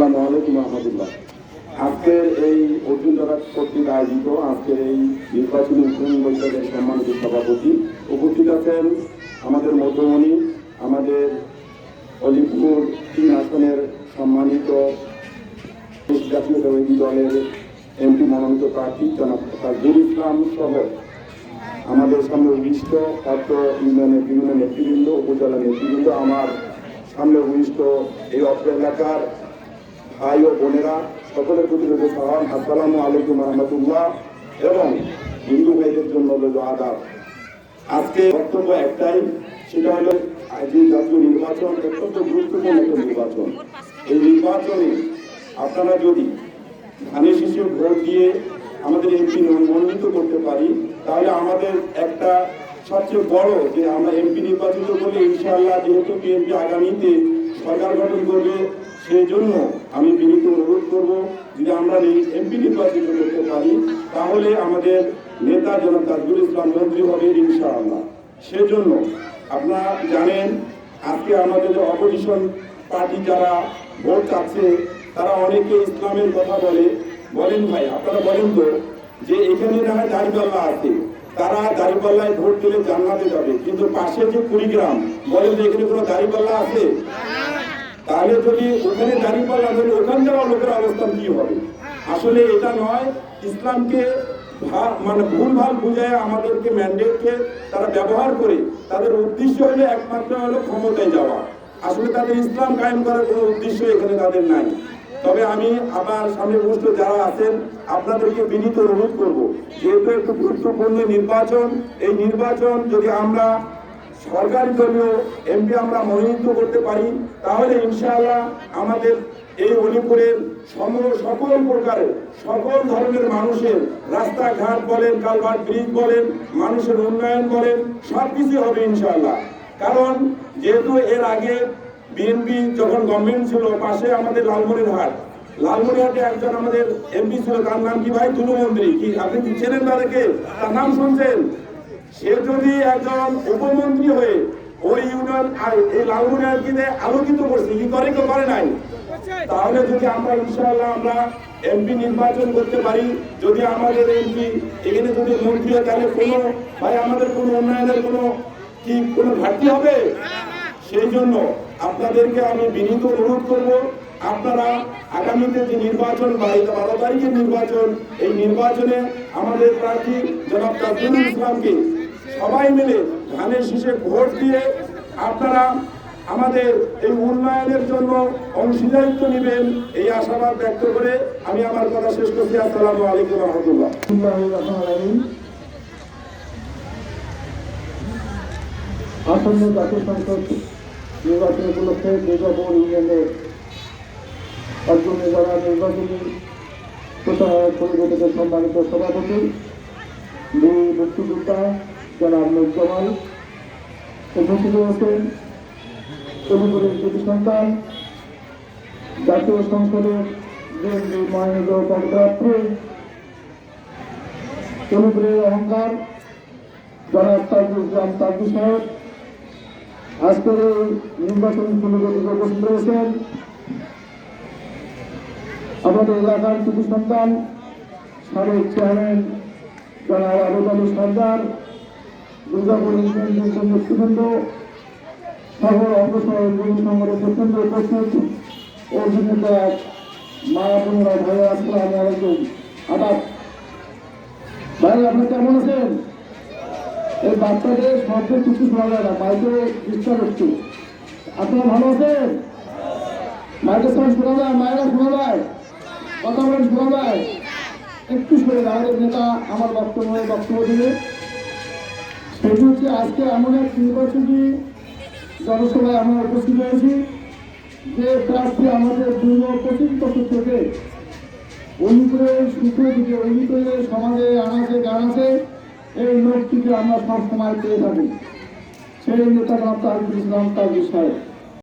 আসসালামু আলাইকুম রহমতুল্লাহ। আজকের এই অর্জুন জগৎ কর্তৃক আয়োজিত আজকের এই নির্বাচনী উদ্বোধন বৈঠকের সম্মানিত সভাপতি উপস্থিত আছেন আমাদের মধ্যমণি, আমাদের অলিপুর ৩ আসনের সম্মানিত জাতীয়তাবাদী দলের এমপি মনোনীত প্রার্থী জনাব তাজুল ইসলাম সহ আমাদের সামনে উপবিষ্ট অত্র ইউনিয়নের বিভিন্ন নেতৃবৃন্দ, উপজেলা নেতৃবৃন্দ, আমার সামনে উপবিষ্ট এই অত্র এলাকার ভাই ও বোনেরা, সকলের প্রতি রইল সালাম, আসসালামু আলাইকুম রহমতুল্লাহ। এবং হিন্দু ভাইদের জন্য রইল আদাব। আজকে বক্তব্য একটাই, সেটা হলো যে জাতীয় নির্বাচন অত্যন্ত গুরুত্বপূর্ণ একটা নির্বাচন। এই নির্বাচনে আপনারা যদি ধানের শীষে ভোট দিয়ে আমাদের এমপি মনোনীত করতে পারি, তাহলে আমাদের একটা সবচেয়ে বড় যে আমরা এমপি নির্বাচিত করলে ইনশাআল্লাহ যেহেতু বিএনপি আগামীতে সরকার গঠন করবে, সেই জন্য আমি বিনীত অনুরোধ করব, যদি আমরা এই এমপি নির্বাচিত করতে পারি তাহলে আমাদের নেতা জনাব তাজুল ইসলাম মন্ত্রী হবে ইনশাআল্লাহ। সেজন্য আপনারা জানেন আজকে আমাদের যে অপোজিশন পার্টি যারা ভোট চাচ্ছে তারা অনেকে ইসলামের কথা বলেন ভাই আপনারা বলেন তো যে এখানে না হয় দাঁড়িপাল্লা আছে, তারা দাঁড়িপাল্লায় ভোট দিলে জান্নাতে যাবে, কিন্তু পাশে যে কুড়িগ্রাম বলেন যে এখানে কোনো দাঁড়িপাল্লা আছে? তাহলে যদি ওখানে দাঁড়িপাল্লা ধরে ওখানকার লোকের অবস্থান কি হবে? আসলে এটা নয়, ইসলামকে ভুলভাল বুঝায় আমাদেরকে ম্যান্ডেটকে তারা ব্যবহার করে তাদের উদ্দেশ্য হলে একমাত্র হলো ক্ষমতায় যাওয়া। আসলে তাদের ইসলাম কায়েম করার কোনো উদ্দেশ্য এখানে তাদের নাই। তবে আমি আবার সামনে উপস্থিত যারা আছেন আপনাদেরকে বিনীত অনুরোধ করব, যেহেতু একটু গুরুত্বপূর্ণ নির্বাচন, এই নির্বাচন যদি আমরা সরকারি দলীয় এমপি আমরা মনোনীত করতে পারি তাহলে ইনশাআল্লাহ আমাদের এই অলিপুরের সকল প্রকারের সকল ধরনের মানুষের রাস্তাঘাট বলেন, কালভার্ট ব্রিজ বলেন, মানুষের উন্নয়ন বলেন, সবকিছু হবে ইনশাআল্লাহ। কারণ যেহেতু এর আগে বিএনপি যখন গভর্নমেন্ট ছিল, পাশে আমাদের লালমনিরহাটে একজন আমাদের এমপি ছিল, তার নাম কি ভাই? দুলুমন্ত্রী। কি আপনি চেনেন তাদেরকে? তার নাম শুনছেন? সে যদি একজন উপমন্ত্রী হয়ে ওই ইউনিয়ন এই লালমনিরহাটকে আলোকিত করছে, কি করে? কেউ করে নাই। তাহলে যদি আমরা ইনশাআল্লাহ আমরা এমপি নির্বাচন করতে পারি, যদি আমাদের এমপি এখানে যদি মন্ত্রী হয়, তাহলে কোনো ভাই আমাদের কোনো উন্নয়নের কোনো ঘাটতি হবে? সেই জন্য আপনাদেরকে আমি বিনীত অনুরোধ করব, আপনারা আগামীতে যে নির্বাচন 12 তারিখের নির্বাচন, এই নির্বাচনে আমাদের প্রার্থী জনাব তাজুল ইসলামকে সবাই মিলে ধানের শীষে ভোট দিয়ে আপনারা আমাদের এই উন্নয়নের জন্য অংশীদারিত্ব নেবেন, এই আশাবাদ ব্যক্ত করে আমি আমার কথা শেষ করছি। আসসালামু আলাইকুম রহমতুল্লাহ। আসন্ন জাতীয় সংসদ নির্বাচন উপলক্ষে দুর্গাপুর ইউনিয়নের একজন যারা নির্বাচনী প্রচার পরিষদের সম্মানিত সভাপতি মুক্তিযোদ্ধা জনাব নুরজামাল উপস্থিত হয়েছেন, অলিপুরের কৃতি সন্তান, জাতীয় সংসদের বিএনপি মনোনীত পদপ্রার্থী, অলিপুরের অহংকার জনাব তাজুল ইসলাম তাজু সাহেব আজকের এই নির্বাচনী পরিষদে উপস্থিত রয়েছেন। আমাদের এলাকার কৃতি সন্তান সাবেক চেয়ারম্যান জনাব আবুল আলী সরদার, দুর্গাপুর ইউনিয়ন নেতৃবৃন্দ, শহর অগ্রসর সংগঠনের প্রচন্ড উপস্থিত অর্জুনেতা মা বোনেরা ভাইয়া, আসসালামু আলাইকুম। আদাব ভাই, আপনি কেমন আছেন? এই বাচ্চাদের শব্দ কিছু শোনা যায় না, মাইকে ডিস্টার্ব হচ্ছে। আপনারা ভালো আছেন? মাইকের সাউন্ড শোনা যায়? মায়েরা শোনা যায়? কথা বলেন, শোনা যায়? একটু সরে আমাদের নেতা আমার বক্তব্য দিলে সেটি হচ্ছে আজকে এমন এক নির্বাচনী জনসভায় আমরা উপস্থিত হয়েছি যে প্রার্থী আমাদের ২৫ বছর থেকে অলিপুরের সুখে দিকে অলিপুরের সমাজে আনাচে গানাচে এই লোকটিকে আমরা সব সময় পেয়ে থাকি। সেই নেতা জনাব তাজুল ইসলাম তাজু সাহেব।